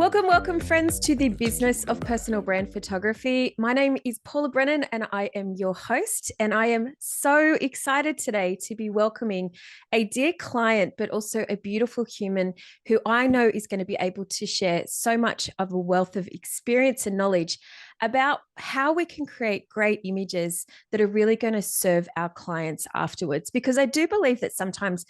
Welcome, friends, to the Business of Personal Brand Photography. My name is Paula Brennan, and I am your host. And I am so excited today to be welcoming a dear client, but also a beautiful human who I know is going to be able to share so much of a wealth of experience and knowledge about how we can create great images that are really going to serve our clients afterwards. Because I do believe that sometimes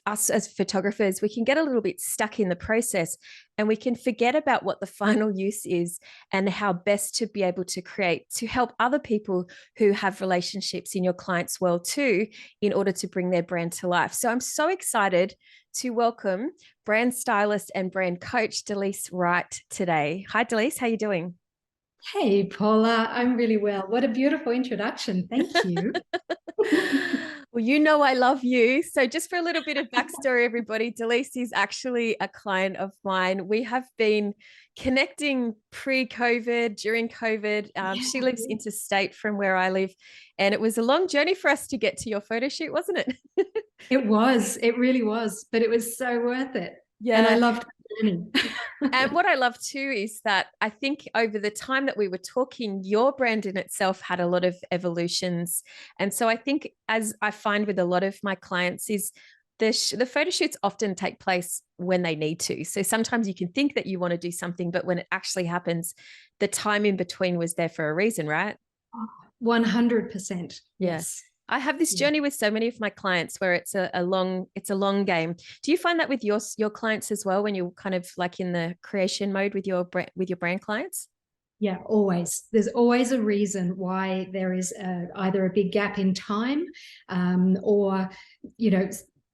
us as photographers, we can get a little bit stuck in the process and we can forget about what the final use is and how best to be able to create to help other people who have relationships in your client's world too, in order to bring their brand to life. So I'm so excited to welcome brand stylist and brand coach Delyse Wright today. Hi, Delyse. How are you doing? Hey, Paula, I'm really well. What a beautiful introduction. Thank you. Well, you know I love you. So just for a little bit of backstory, everybody, Delyse is actually a client of mine. We have been connecting pre-COVID, during COVID. She lives interstate from where I live, and it was a long journey for us to get to your photo shoot, wasn't it? It was, it really was, but it was so worth it. And I Yeah. loved the journey. And what I love too is that I think over the time that we were talking, your brand in itself had a lot of evolutions. And so I think, as I find with a lot of my clients, is the photo shoots often take place when they need to. So sometimes you can think that you want to do something, but when it actually happens, the time in between was there for a reason, right? 100%. Yeah. Yes. I have this journey with so many of my clients where it's a long game. Do you find that with your clients as well, when you're kind of like in the creation mode with your brand clients? Yeah, always. There's always a reason why there is either a big gap in time, or, you know,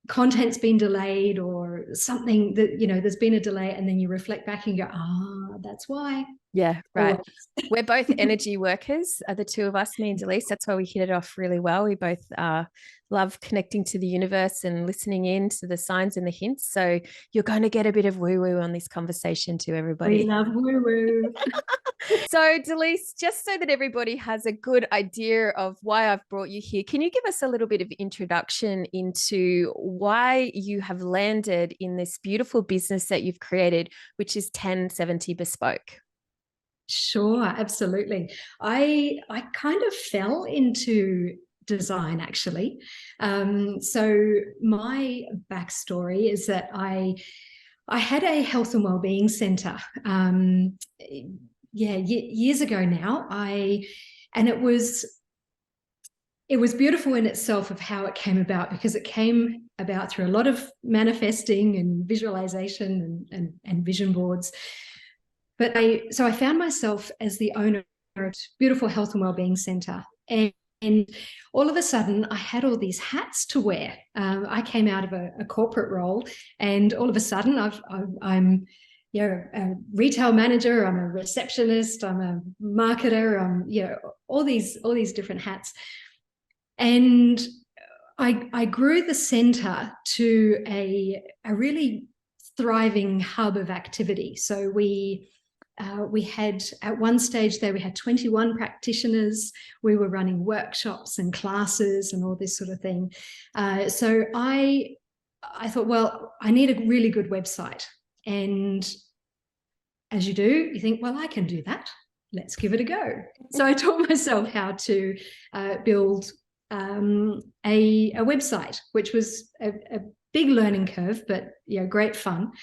content's been delayed or something that, there's been a delay, and then you reflect back and you go, that's why. Yeah, right. Always. We're both energy workers, the two of us, me and Delyse. That's why we hit it off really well. We both love connecting to the universe and listening in to the signs and the hints. So you're going to get a bit of woo woo on this conversation too, We everybody. love woo woo. So, Delyse, just so that everybody has a good idea of why I've brought you here, can you give us a little bit of introduction into why you have landed in this beautiful business that you've created, which is 1070 Bespoke? Sure, absolutely. I kind of fell into design actually. So my backstory is that I had a health and wellbeing center. Years ago now. And it was beautiful in itself of how it came about, because it came about through a lot of manifesting and visualization and vision boards. So I found myself as the owner of a beautiful health and wellbeing center. And all of a sudden, I had all these hats to wear. I came out of a corporate role, and all of a sudden, I'm a retail manager. I'm a receptionist. I'm a marketer. All these different hats. And I grew the center to a really thriving hub of activity. So we had, at one stage there, we had 21 practitioners. We were running workshops and classes and all this sort of thing. So I thought, well, I need a really good website. And as you do, you think, well, I can do that. Let's give it a go. So I taught myself how to build a website, which was a big learning curve, but great fun.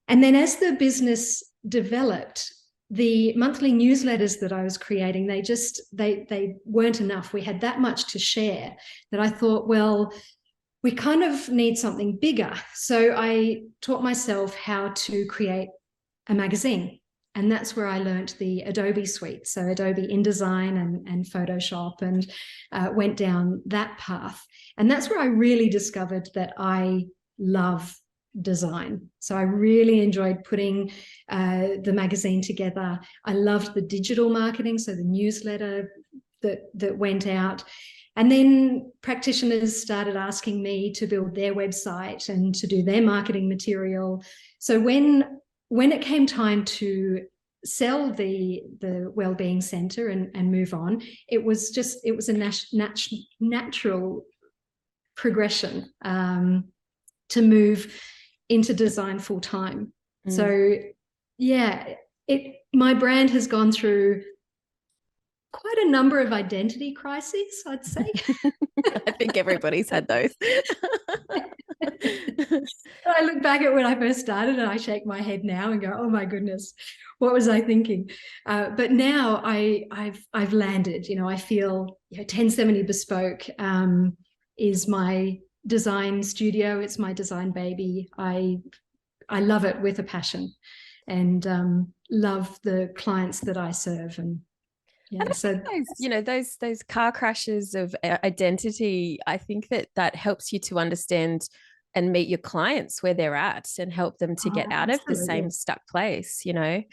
And then as the business developed, the monthly newsletters that I was creating, they weren't enough. We had that much to share that I thought, well, we kind of need something bigger. So I taught myself how to create a magazine. And that's where I learned the Adobe suite. So Adobe InDesign and Photoshop, and went down that path. And that's where I really discovered that I love design. So I really enjoyed putting the magazine together. I loved the digital marketing, so the newsletter that went out. And then practitioners started asking me to build their website and to do their marketing material. So when it came time to sell the wellbeing center and move on, it was a natural progression to move into design full time. So yeah, my brand has gone through quite a number of identity crises, I'd say. I think everybody's had those. I look back at when I first started and I shake my head now and go, oh my goodness, what was I thinking? But now I've landed. I feel 1070 Bespoke is my design studio. It's my design baby. I love it with a passion, and love the clients that I serve. And yeah, so those car crashes of identity, I think that helps you to understand and meet your clients where they're at and help them to get out of the same stuck place. I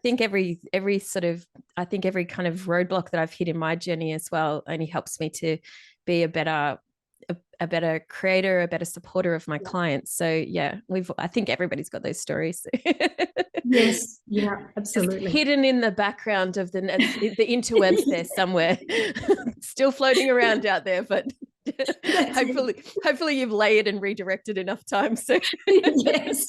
think every kind of roadblock that I've hit in my journey as well only helps me to be a better creator, a better supporter of my clients. So yeah, I think everybody's got those stories. Yes, yeah, absolutely. Just hidden in the background of the interwebs there somewhere, still floating around out there, but hopefully you've layered and redirected enough times. So yes.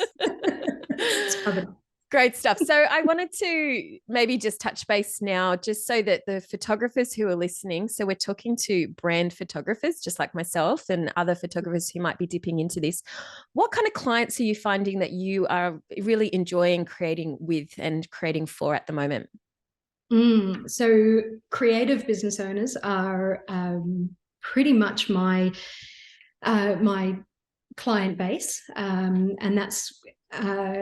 Great stuff. So I wanted to maybe just touch base now, just so that the photographers who are listening, so we're talking to brand photographers, just like myself and other photographers who might be dipping into this. What kind of clients are you finding that you are really enjoying creating with and creating for at the moment? So creative business owners are pretty much my client base, and that's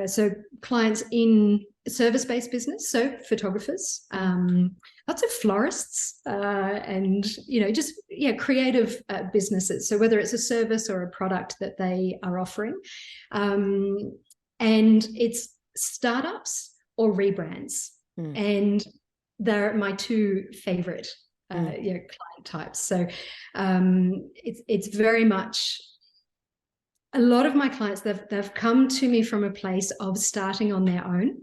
so clients in service-based business, so photographers, lots of florists, and just creative businesses. So whether it's a service or a product that they are offering, and it's startups or rebrands, and they're my two favorite client types. So it's very much, a lot of my clients, they've come to me from a place of starting on their own.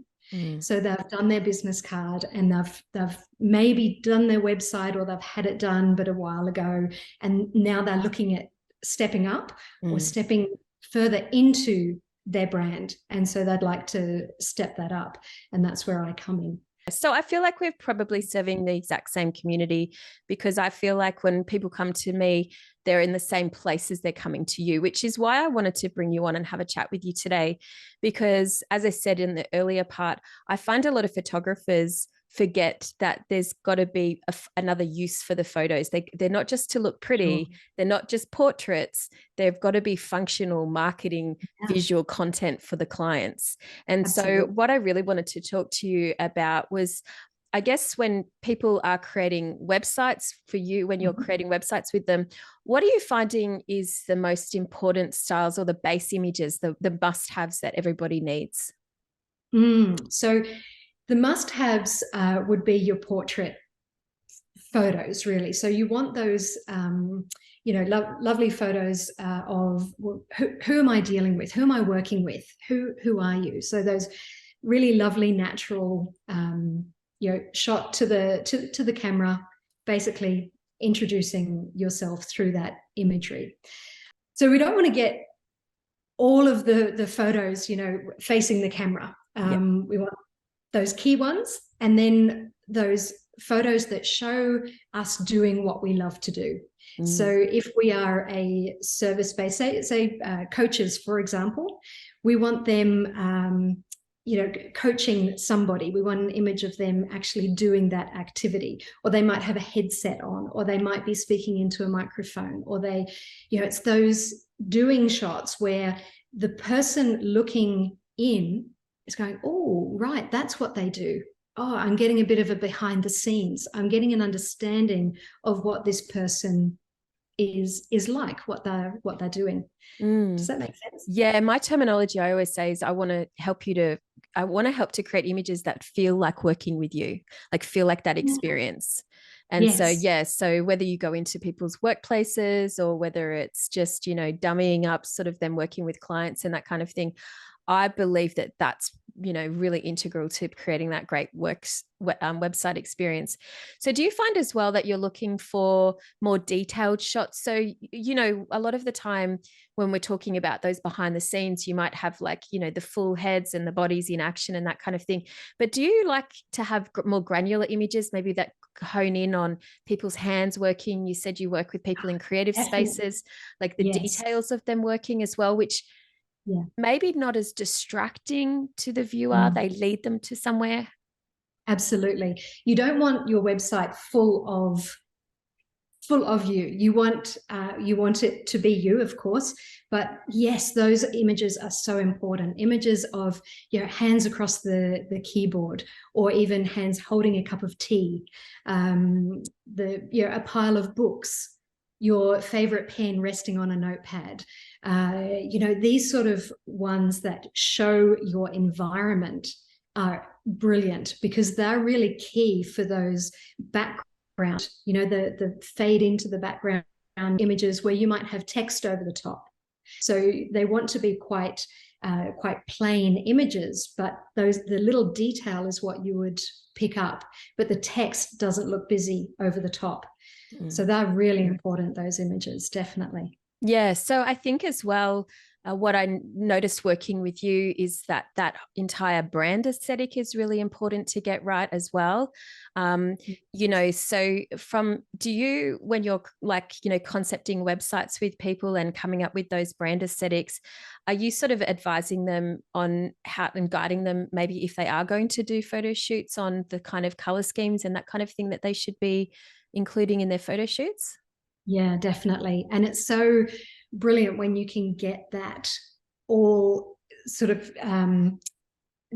So they've done their business card and they've maybe done their website, or they've had it done but a while ago, and now they're looking at stepping up or stepping further into their brand, and so they'd like to step that up, and that's where I come in. So I feel like we're probably serving the exact same community, because I feel like when people come to me, they're in the same place as they're coming to you, which is why I wanted to bring you on and have a chat with you today. Because as I said in the earlier part, I find a lot of photographers forget that there's got to be another use for the photos. They're not just to look pretty. Sure. They're not just portraits. They've got to be functional marketing, visual content for the clients. And Absolutely. So what I really wanted to talk to you about was, I guess, when people are creating websites for you, when you're creating websites with them, what are you finding is the most important styles or the base images, the must-haves that everybody needs? So the must-haves would be your portrait photos, really. So you want those, lovely photos of who am I dealing with? Who am I working with? Who are you? So those really lovely, natural, shot to the camera, basically introducing yourself through that imagery. So we don't want to get all of the photos, facing the camera. We want those key ones, and then those photos that show us doing what we love to do. So if we are a service-based, say coaches, for example, we want them, coaching somebody. We want an image of them actually doing that activity, or they might have a headset on, or they might be speaking into a microphone, or they, it's those doing shots where the person looking in is going, oh, right, that's what they do. Oh, I'm getting a bit of a behind the scenes. I'm getting an understanding of what this person is like, what they're doing. Does that make sense? Yeah, my terminology I always say is I want to help to create images that feel like working with you, like feel like that experience. And yes. So whether you go into people's workplaces or whether it's just, dummying up sort of them working with clients and that kind of thing, I believe that that's, really integral to creating that great website experience. So do you find as well that you're looking for more detailed shots? So, a lot of the time when we're talking about those behind the scenes, you might have like, the full heads and the bodies in action and that kind of thing. But do you like to have more granular images, maybe that hone in on people's hands working? You said you work with people in creative Definitely. spaces, like the Yes. details of them working as well, which Yeah. maybe not as distracting to the viewer. Mm. They lead them to somewhere. Absolutely. You don't want your website full of you. You want it to be you, of course, but yes, those images are so important. Images of hands across the keyboard, or even hands holding a cup of tea, a pile of books, your favorite pen resting on a notepad. These sort of ones that show your environment are brilliant, because they're really key for those background, the fade into the background images where you might have text over the top. So they want to be quite plain images, but the little detail is what you would pick up, but the text doesn't look busy over the top. So they're really important, those images, definitely. Yeah. So I think as well, what I noticed working with you is that entire brand aesthetic is really important to get right as well. So do you, when you're like, concepting websites with people and coming up with those brand aesthetics, are you sort of advising them on how and guiding them, maybe if they are going to do photo shoots, on the kind of color schemes and that kind of thing that they should be including in their photo shoots? Yeah, definitely. And it's so brilliant when you can get that all sort of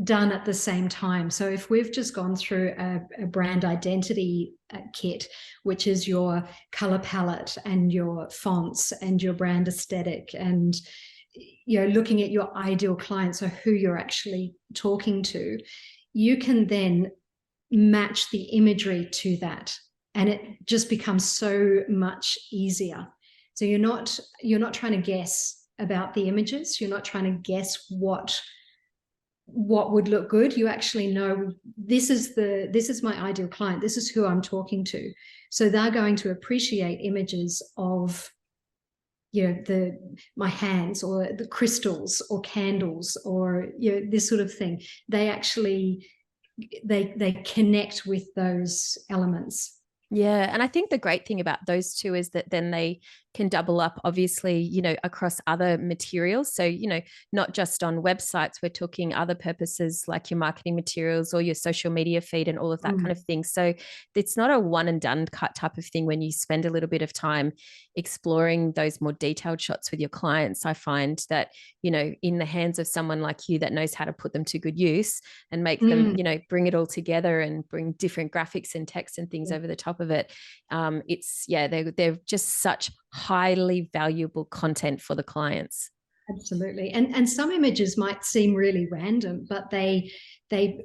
done at the same time. So if we've just gone through a brand identity kit, which is your color palette and your fonts and your brand aesthetic, and looking at your ideal client, so who you're actually talking to, you can then match the imagery to that, and it just becomes so much easier. So you're not trying to guess about the images. You're not trying to guess what would look good. You actually know, this is my ideal client. This is who I'm talking to. So they're going to appreciate images of my hands, or the crystals, or candles, or this sort of thing. They actually they connect with those elements. Yeah. And I think the great thing about those two is that then they can double up, obviously, across other materials. So, not just on websites, we're talking other purposes like your marketing materials or your social media feed and all of that kind of thing. So it's not a one and done cut type of thing when you spend a little bit of time exploring those more detailed shots with your clients. I find that, in the hands of someone like you that knows how to put them to good use and make them, bring it all together and bring different graphics and text and things over the top of it. They're just such highly valuable content for the clients. Absolutely. And some images might seem really random, but they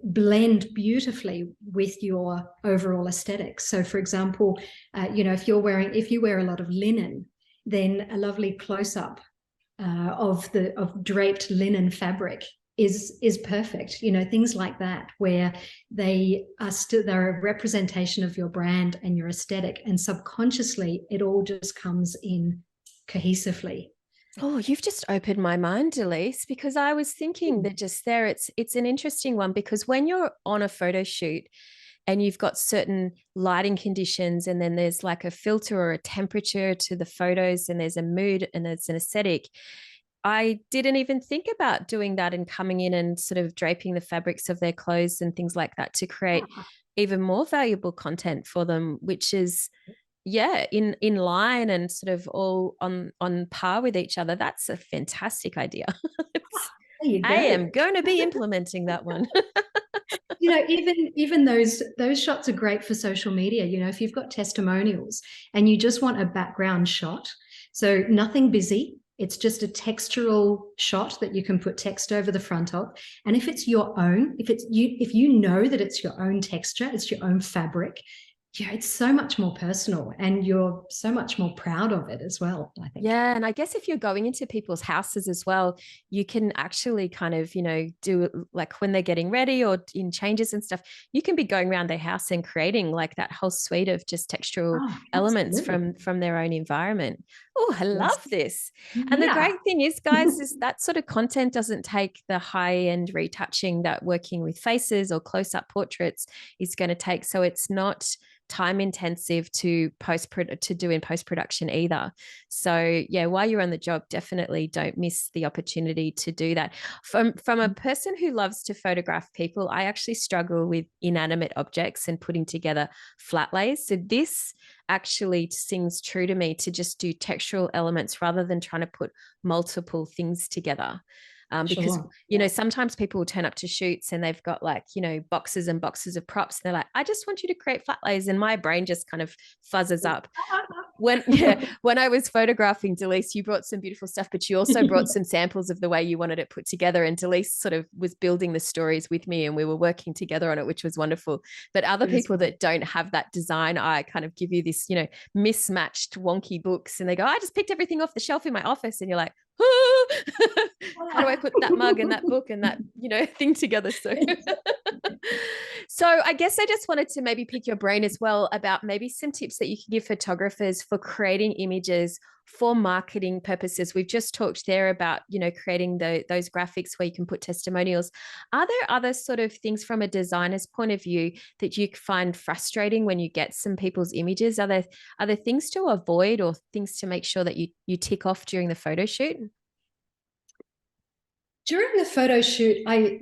blend beautifully with your overall aesthetics. So for example, if you wear a lot of linen, then a lovely close-up of draped linen fabric is perfect. Things like that, where they're a representation of your brand and your aesthetic, and subconsciously it all just comes in cohesively. Oh, you've just opened my mind, Delyse, because I was thinking that just there, it's an interesting one, because when you're on a photo shoot and you've got certain lighting conditions, and then there's like a filter or a temperature to the photos, and there's a mood and there's an aesthetic. I didn't even think about doing that and coming in and sort of draping the fabrics of their clothes and things like that to create even more valuable content for them, which is in line and sort of all on par with each other. That's a fantastic idea. There you go. I am going to be implementing that one. Even those shots are great for social media. If you've got testimonials and you just want a background shot, so nothing busy, it's just a textural shot that you can put text over the front of. And if it's your own, if you know that it's your own texture, it's your own fabric, yeah, it's so much more personal, and you're so much more proud of it as well, I think. Yeah. And I guess if you're going into people's houses as well, you can actually kind of, do like when they're getting ready or in changes and stuff, you can be going around their house and creating like that whole suite of just textural Oh, elements absolutely. from their own environment. Oh, I love Yes. this. And the Yeah. great thing is, guys, is that sort of content doesn't take the high-end retouching that working with faces or close-up portraits is going to take. So it's not time intensive to do in post production either. So yeah, while you're on the job, definitely don't miss the opportunity to do that. From a person who loves to photograph people, I actually struggle with inanimate objects and putting together flat lays. So this actually sings true to me to just do textural elements rather than trying to put multiple things together. Because Sure. Yeah. sometimes people will turn up to shoots and they've got like boxes and boxes of props. They're like, I just want you to create flat lays, and my brain just kind of fuzzes up. When I was photographing Delyse, you brought some beautiful stuff, but you also brought some samples of the way you wanted it put together. And Delyse sort of was building the stories with me, and we were working together on it, which was wonderful. But other It was people fun. that don't have that design eye kind of give you this, mismatched, wonky books, and they go, I just picked everything off the shelf in my office, and you're like, how do I put that mug and that book and that thing together? So so I guess I just wanted to maybe pick your brain as well about maybe some tips that you can give photographers for creating images for marketing purposes. We've just talked there about creating those graphics where you can put testimonials. Are there other sort of things from a designer's point of view that you find frustrating when you get some people's images? Are there things to avoid or things to make sure that you tick off during the photo shoot? During the photo shoot, I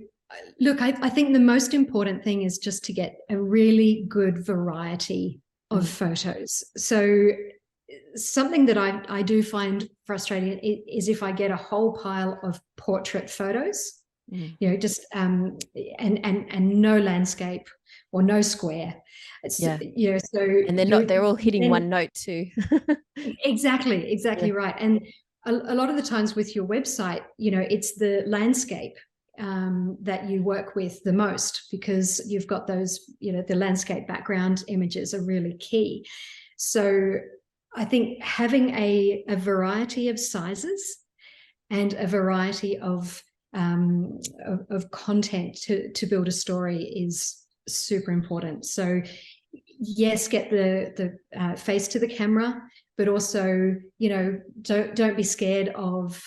think the most important thing is just to get a really good variety of photos. So something that I do find frustrating is if I get a whole pile of portrait photos, just and no landscape or no square. Yeah. So And they're all hitting one note too. exactly Yeah. right. And a lot of the times with your website, it's the landscape that you work with the most, because you've got those, the landscape background images are really key. So I think having a variety of sizes and a variety of content to build a story is super important. So yes, get the face to the camera, but also don't be scared of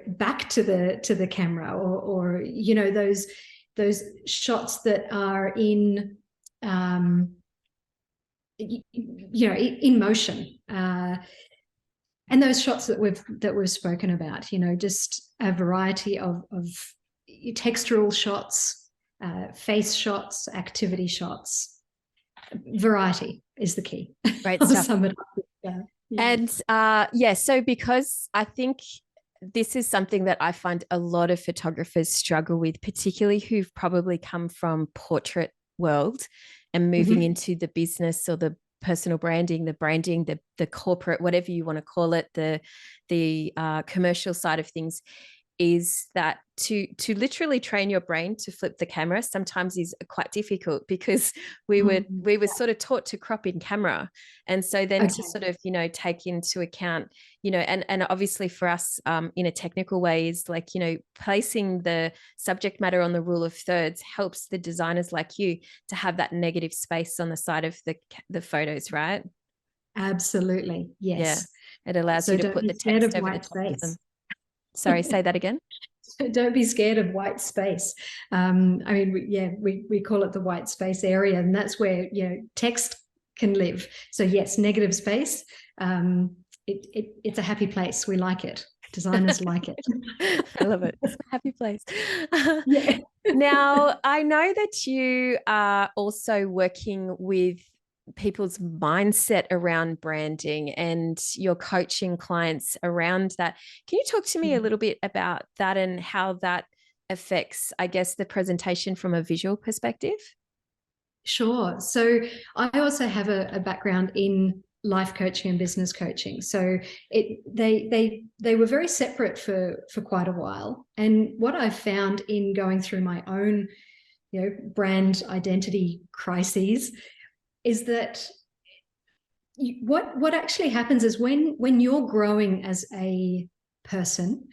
back to the camera, or those shots that are in in motion, and those shots that we've spoken about, just a variety of textural shots, face shots, activity shots. Variety is the key. Great I'll stuff. sum it up. Yeah. And so because I think this is something that I find a lot of photographers struggle with, particularly who've probably come from portrait world and moving into the business or the personal branding, the corporate, whatever you want to call it, the commercial side of things, is that to literally train your brain to flip the camera sometimes is quite difficult, because we were sort of taught to crop in camera, and so then to sort of take into account and obviously for us in a technical way is like placing the subject matter on the rule of thirds helps the designers like you to have that negative space on the side of the photos, right? Absolutely, Yeah, yes. it allows So you to don't put be the scared text of over the white top of them. space. Sorry, say that again. Don't be scared of white space. I mean, we call it the white space area, and that's where text can live. So yes, negative space. It's a happy place. We like it. Designers like it. I love it. It's a happy place. Yeah. Now, I know that you are also working with people's mindset around branding and you're coaching clients around that. Can you talk to me a little bit about that and how that affects, I guess, the presentation from a visual perspective? Sure. So I also have a background in life coaching and business coaching. So they were very separate for quite a while. And what I've found in going through my own brand identity crises is that what actually happens is when you're growing as a person,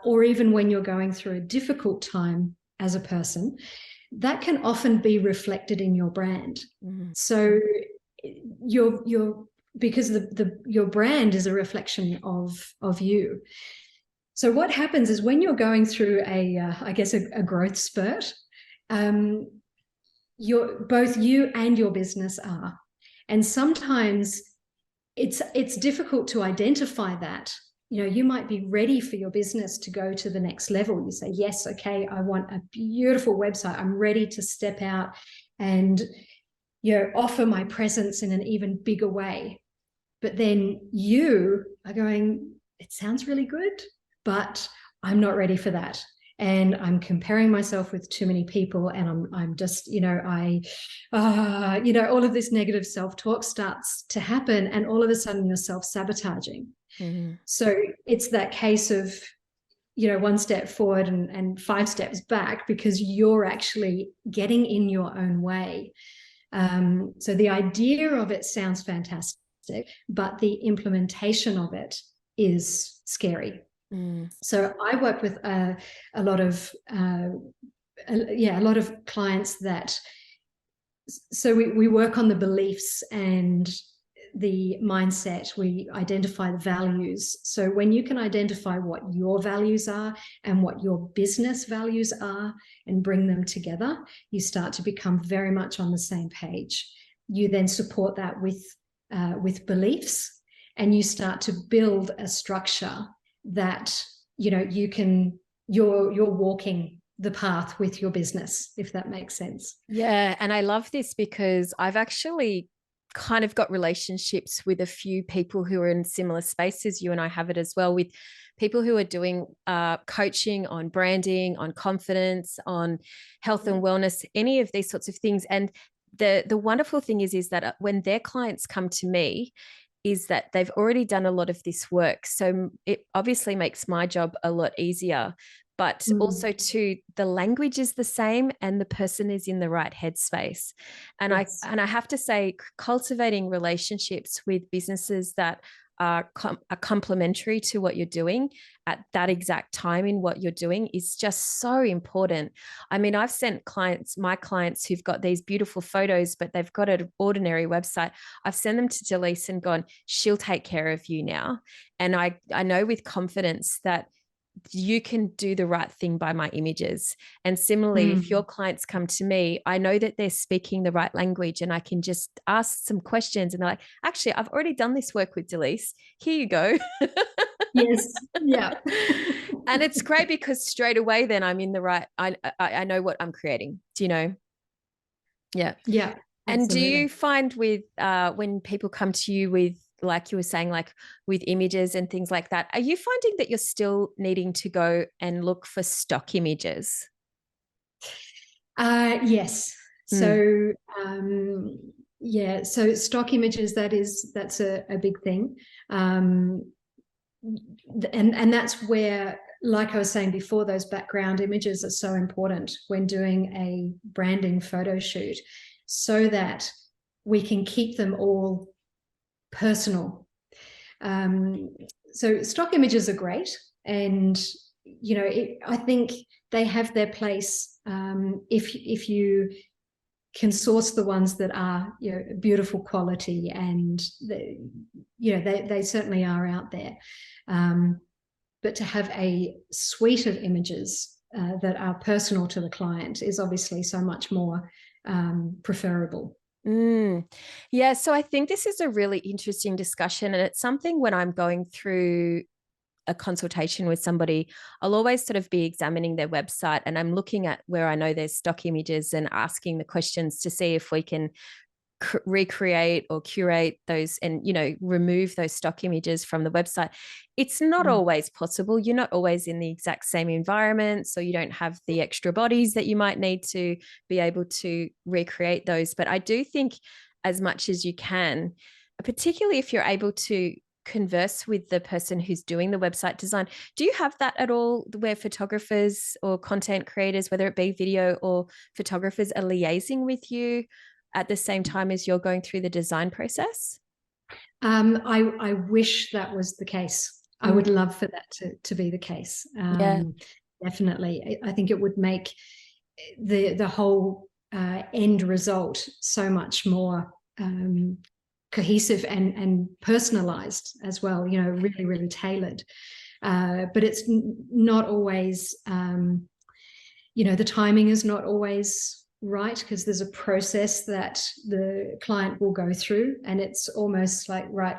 or even when you're going through a difficult time as a person, that can often be reflected in your brand. Mm-hmm. So you're because your brand is a reflection of you. So what happens is when you're going through a growth spurt, both you and your business are. And sometimes it's difficult to identify that. You know, you might be ready for your business to go to the next level. You say, yes, okay, I want a beautiful website. I'm ready to step out and, offer my presence in an even bigger way. But then you are going, it sounds really good, but I'm not ready for that. And I'm comparing myself with too many people, and I'm just, all of this negative self-talk starts to happen, and all of a sudden you're self-sabotaging. Mm-hmm. So it's that case of, one step forward and 5 steps back, because you're actually getting in your own way. So the idea of it sounds fantastic, but the implementation of it is scary. Mm. So I work with a lot of clients that. So we work on the beliefs and the mindset. We identify the values. So when you can identify what your values are and what your business values are and bring them together, you start to become very much on the same page. You then support that with beliefs, and you start to build a structure that you're walking the path with your business, if that makes sense. Yeah, and I love this because I've actually kind of got relationships with a few people who are in similar spaces. You and I have it as well, with people who are doing coaching on branding, on confidence, on health and wellness, any of these sorts of things. And the wonderful thing is that when their clients come to me, is that they've already done a lot of this work. So it obviously makes my job a lot easier, but also too, the language is the same and the person is in the right headspace. And yes. I have to say, cultivating relationships with businesses that are complementary to what you're doing at that exact time in what you're doing is just so important. I mean, I've sent my clients who've got these beautiful photos, but they've got an ordinary website. I've sent them to Delyse and gone, she'll take care of you now. And I know with confidence that you can do the right thing by my images. And similarly, if your clients come to me, I know that they're speaking the right language, and I can just ask some questions and they're like, actually, I've already done this work with Delyse. Here you go. Yes. Yeah. And it's great because straight away then I'm in the right, I know what I'm creating. Do you know? Yeah. Yeah. And absolutely. do you find with when people come to you with, like you were saying, like with images and things like that, are you finding that you're still needing to go and look for stock images? Yes. So, so stock images, that's a big thing. And that's where, like I was saying before, those background images are so important when doing a branding photo shoot, so that we can keep them all personal. So stock images are great, and I think they have their place if you can source the ones that are beautiful quality, and they certainly are out there. But to have a suite of images that are personal to the client is obviously so much more preferable. Yeah, so I think this is a really interesting discussion, and it's something when I'm going through a consultation with somebody, I'll always sort of be examining their website, and I'm looking at where I know there's stock images and asking the questions to see if we can recreate or curate those and remove those stock images from the website. It's not always possible. You're not always in the exact same environment, so you don't have the extra bodies that you might need to be able to recreate those. But I do think as much as you can, particularly if you're able to converse with the person who's doing the website design. Do you have that at all, where photographers or content creators, whether it be video or photographers, are liaising with you at the same time as you're going through the design process? I wish that was the case. I would love for that to be the case. Yeah. Definitely. I think it would make the whole end result so much more cohesive and personalized as well, really, really tailored. But it's not always, the timing is not always right, because there's a process that the client will go through, and it's almost like, right,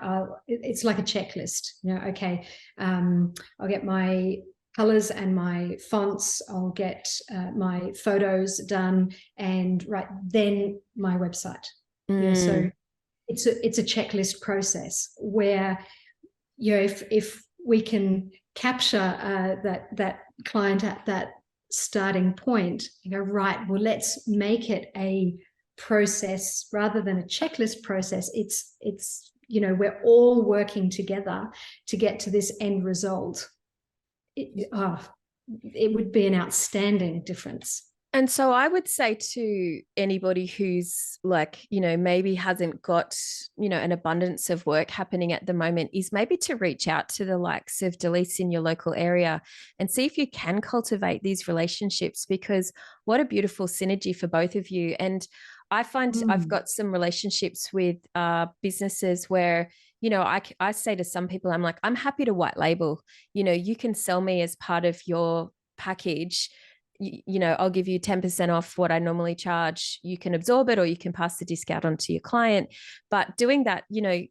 it's like a checklist. Okay, I'll get my colors and my fonts, I'll get my photos done, and right then my website. So it's a checklist process where, if we can capture that client at that starting point, right, well, let's make it a process rather than a checklist process. It's we're all working together to get to this end result. It would be an outstanding difference. And so I would say to anybody who's like, maybe hasn't got, an abundance of work happening at the moment, is maybe to reach out to the likes of Delyse in your local area and see if you can cultivate these relationships, because what a beautiful synergy for both of you. And I find I've got some relationships with businesses where, I say to some people, I'm like, I'm happy to white label, you can sell me as part of your package. I'll give you 10% off what I normally charge. You can absorb it, or you can pass the discount on to your client. But doing that,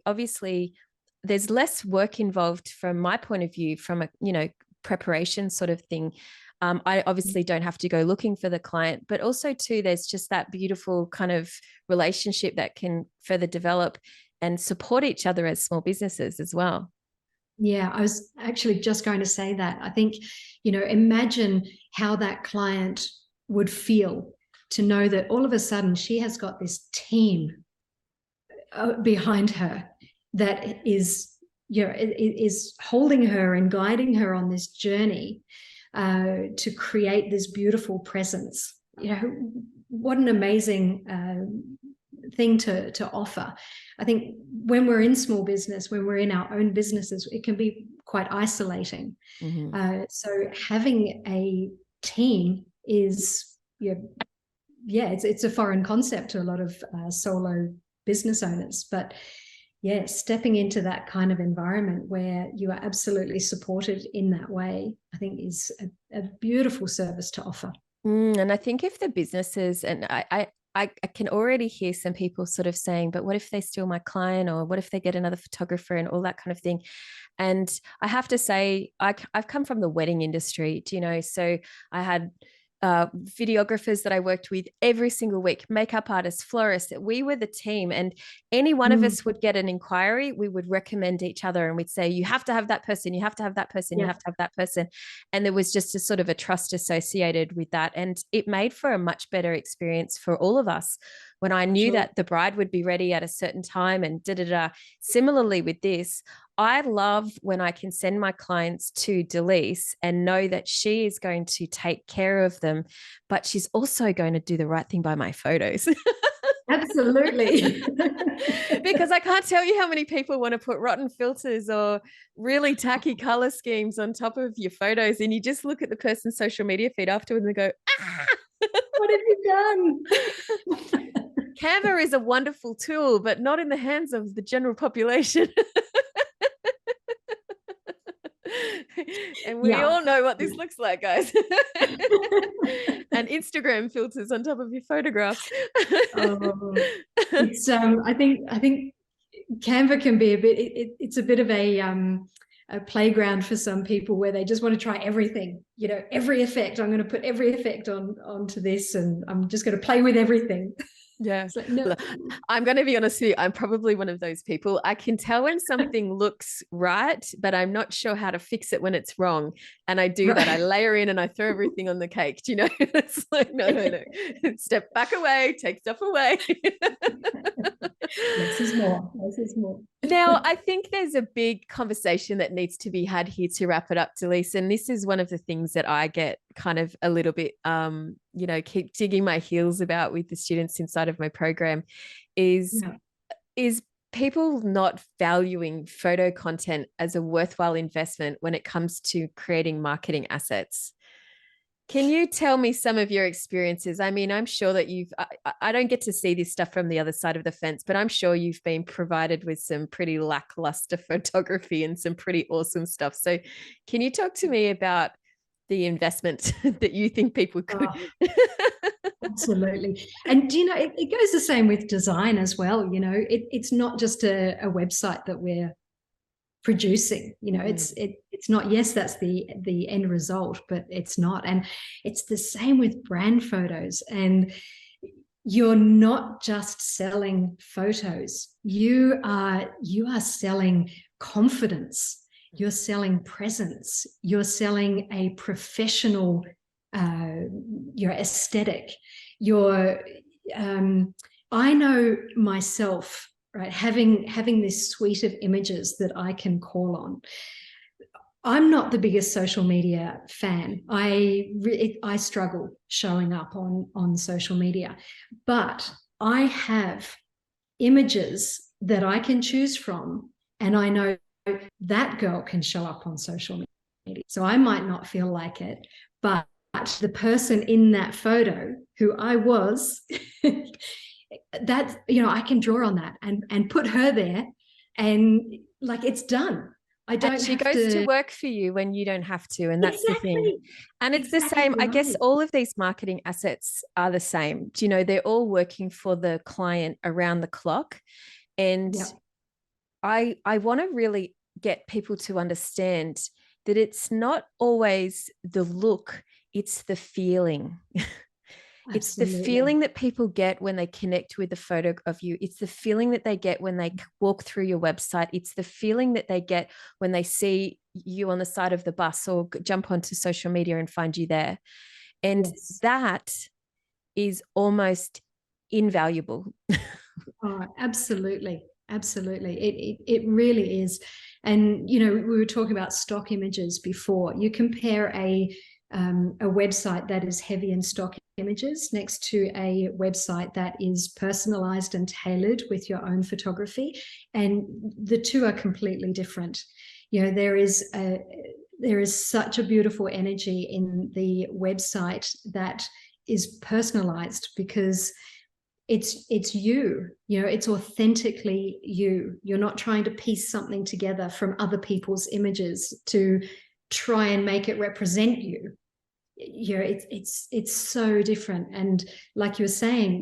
obviously there's less work involved from my point of view, from a, preparation sort of thing. I obviously don't have to go looking for the client, but also too, there's just that beautiful kind of relationship that can further develop and support each other as small businesses as well. Yeah, I was actually just going to say that. I think, imagine how that client would feel to know that all of a sudden she has got this team behind her that is holding her and guiding her on this journey to create this beautiful presence. What an amazing thing to offer. I think when we're in small business, when we're in our own businesses, it can be quite isolating. So having a team is, it's a foreign concept to a lot of solo business owners. But stepping into that kind of environment where you are absolutely supported in that way, I think is a beautiful service to offer. And I think if the businesses, and I can already hear some people sort of saying, but what if they steal my client, or what if they get another photographer, and all that kind of thing. And I have to say, I've come from the wedding industry, so I had videographers that I worked with every single week, makeup artists, florists. We were the team, and any one of us would get an inquiry, we would recommend each other, and we'd say, you have to have that person, you have to have that person, you have to have that person. And there was just a sort of a trust associated with that, and it made for a much better experience for all of us when I knew that the bride would be ready at a certain time, and Similarly with this, I love when I can send my clients to Delyse and know that she is going to take care of them, but she's also going to do the right thing by my photos. Absolutely. Because I can't tell you how many people want to put rotten filters or really tacky color schemes on top of your photos, and you just look at the person's social media feed afterwards and go, what have you done? Canva is a wonderful tool, but not in the hands of the general population. And we all know what this looks like, guys. And Instagram filters on top of your photographs. It's I think Canva can be it's a bit of a playground for some people where they just want to try everything, every effect. I'm going to put every effect onto this, and I'm just going to play with everything. Yeah. Like, no. I'm going to be honest with you. I'm probably one of those people. I can tell when something looks right, but I'm not sure how to fix it when it's wrong. And I do that. I layer in and I throw everything on the cake. It's like, no. Step back away, take stuff away. Less is more. Less is more. Now, I think there's a big conversation that needs to be had here to wrap it up, Delyse. And this is one of the things that I get kind of a little bit, keep digging my heels about with the students inside of my program is, Yeah. is people not valuing photo content as a worthwhile investment when it comes to creating marketing assets. Can you tell me some of your experiences? I mean, I'm sure that I don't get to see this stuff from the other side of the fence, but I'm sure you've been provided with some pretty lackluster photography and some pretty awesome stuff. So can you talk to me about the investment that you think people could? Oh, absolutely. And it goes the same with design as well. It's not just a website that we're producing. It's not, yes, that's the end result, but it's not. And it's the same with brand photos. And you're not just selling photos, you are selling confidence, you're selling presence, you're selling a professional your aesthetic, your I know myself, right, having this suite of images that I can call on. I'm not the biggest social media fan. I struggle showing up on social media, but I have images that I can choose from, and I know that girl can show up on social media. So I might not feel like it, but the person in that photo who I was, that, I can draw on that and put her there, and like, it's done. I don't And she have goes to to. work for you when you don't have to. And that's the thing. Exactly. And it's the Exactly same. I guess right. all of these marketing assets are the same. They're all working for the client around the clock. And Yep. I want to really get people to understand that it's not always the look, it's the feeling. It's the Absolutely. feeling that people get when they connect with the photo of you. It's the feeling that they get when they walk through your website. It's the feeling that they get when they see you on the side of the bus or jump onto social media and find you there. And Yes. that is almost invaluable. Oh, absolutely. Absolutely. It really is. And, we were talking about stock images before. You compare a website that is heavy in stock images next to a website that is personalized and tailored with your own photography, and the two are completely different. There is such a beautiful energy in the website that is personalized because it's you, it's authentically you. You're not trying to piece something together from other people's images to try and make it represent you. It's so different. And like you were saying,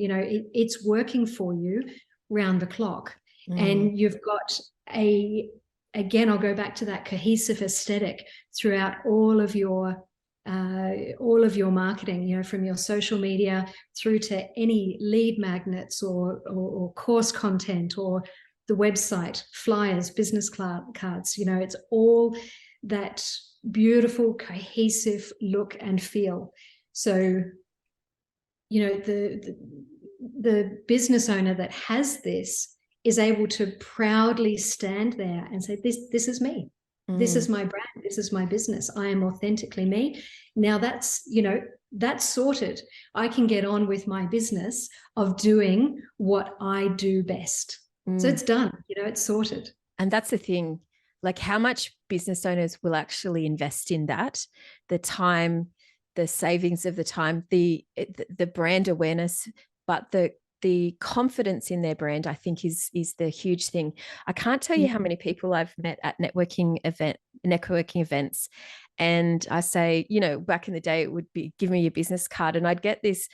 it's working for you round the clock. And you've got again, I'll go back to that cohesive aesthetic throughout all of your marketing, from your social media through to any lead magnets or course content or the website, flyers, business cards. It's all that beautiful, cohesive look and feel. So, the business owner that has this is able to proudly stand there and say, this is me. This is my brand. This is my business. I am authentically me. Now that's sorted. I can get on with my business of doing what I do best. So it's done, it's sorted. And that's the thing, like how much business owners will actually invest in that, the time, the savings of the time, the brand awareness, but the confidence in their brand, I think is the huge thing. I can't tell you how many people I've met at networking events. And I say, back in the day, it would be, give me your business card. And I'd get this,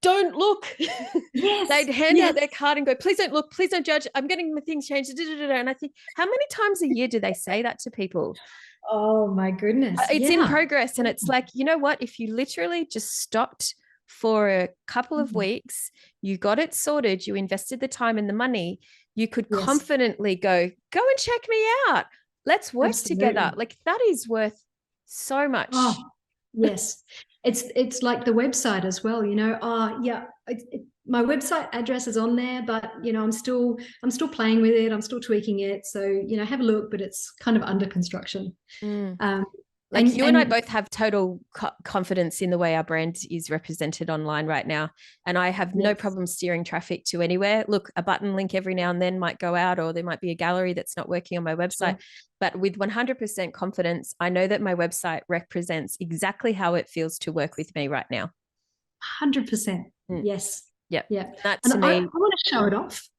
don't look. Yes. They'd hand out their card and go, please don't look, please don't judge. I'm getting the things changed. And I think, how many times a year do they say that to people? Oh my goodness. It's in progress. And it's like, you know what? If you literally just stopped for a couple of weeks, you got it sorted, you invested the time and the money, you could confidently go and check me out. Let's work together. Like that is worth so much. Oh, yes. it's like the website as well, you know. Oh yeah, my website address is on there, but you know, I'm still playing with it, I'm still tweaking it. So, you know, have a look, but it's kind of under construction. Um, Like you and I both have total confidence in the way our brand is represented online right now. And I have no problem steering traffic to anywhere. Look, a button link every now and then might go out, or there might be a gallery that's not working on my website. Sure. But with 100% confidence, I know that my website represents exactly how it feels to work with me right now. 100%. Yes. Yep. Yeah. That to me. I want to show it off.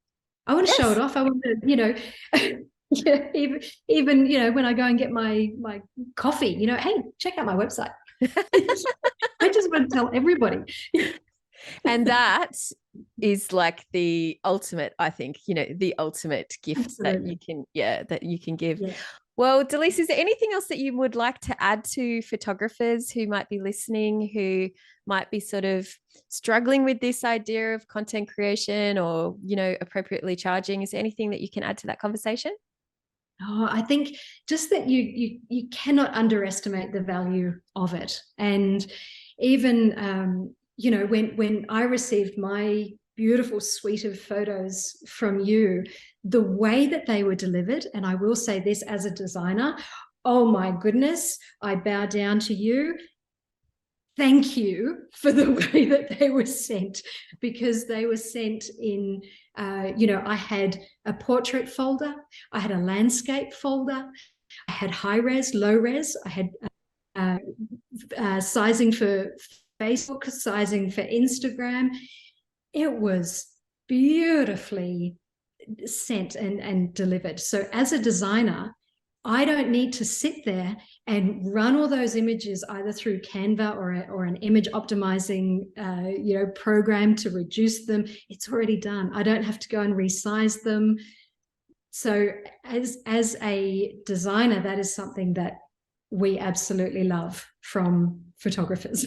I want to show it off. I want to, you know, yeah, even you know, when I go and get my coffee, you know, hey, check out my website. I just want to tell everybody. And that is like the ultimate, I think, you know, the ultimate gift Absolutely. that you can give. Yeah. Well, Delyse, is there anything else that you would like to add to photographers who might be listening, who might be sort of struggling with this idea of content creation, or, you know, appropriately charging? Is there anything that you can add to that conversation? Oh, I think just that you cannot underestimate the value of it. And even you know, when I received my beautiful suite of photos from you, the way that they were delivered, and I will say this as a designer, oh my goodness, I bow down to you. Thank you for the way that they were sent, because they were sent in, you know, I had a portrait folder, I had a landscape folder, I had high res, low res, I had sizing for Facebook, sizing for Instagram. It was beautifully sent and delivered. So as a designer, I don't need to sit there and run all those images either through Canva or an image optimizing you know, program to reduce them. It's already done. I don't have to go and resize them. So as a designer, that is something that we absolutely love from photographers.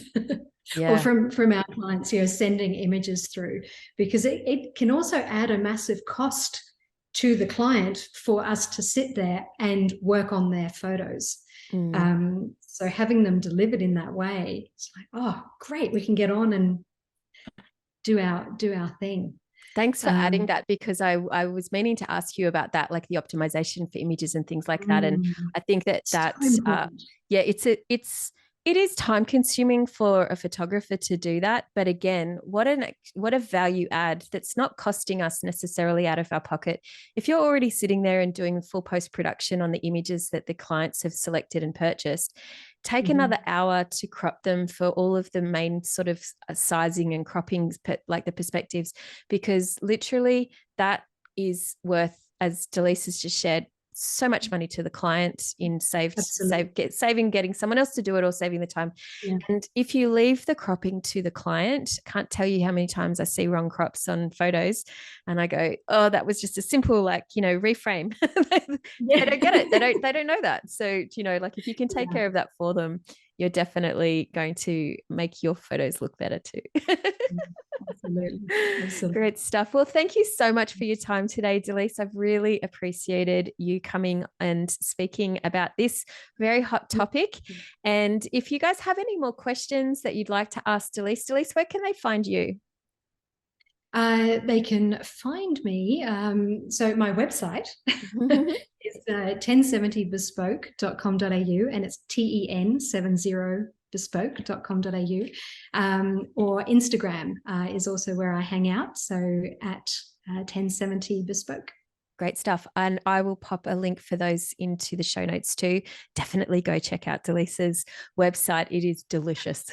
Yeah. Or from our clients, you know, sending images through, because it can also add a massive cost to the client for us to sit there and work on their photos. So having them delivered in that way, it's like, oh, great, we can get on and do our thing. Thanks for adding that, because I was meaning to ask you about that, like the optimization for images and things like that. And I think yeah, it is time consuming for a photographer to do that. But again, what a value add that's not costing us necessarily out of our pocket. If you're already sitting there and doing full post-production on the images that the clients have selected and purchased, take another hour to crop them for all of the main sort of sizing and croppings, like the perspectives, because literally that is worth, as Delyse has just shared, so much money to the client in saving getting someone else to do it, or saving the time. Yeah. And if you leave the cropping to the client, can't tell you how many times I see wrong crops on photos and I go, oh, that was just a simple, like, you know, reframe. They don't get it. They don't know that. So, you know, like if you can take care of that for them, you're definitely going to make your photos look better too. Absolutely. Great stuff. Well, thank you so much for your time today, Delyse. I've really appreciated you coming and speaking about this very hot topic. And if you guys have any more questions that you'd like to ask Delyse, where can they find you? They can find me. So my website is 1070bespoke.com.au, and it's TEN70bespoke.com.au. Or Instagram is also where I hang out. So at 1070bespoke. Great stuff. And I will pop a link for those into the show notes too. Definitely go check out Delyse's website. It is delicious.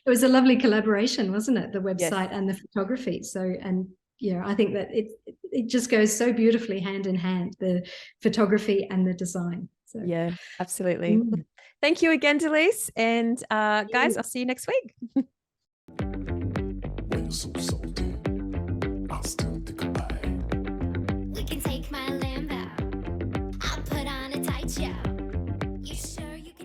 It was a lovely collaboration, wasn't it? The website and the photography. So, and you know, I think that it just goes so beautifully hand in hand, the photography and the design. So yeah, absolutely. Thank you again, Delyse. And guys, I'll see you next week.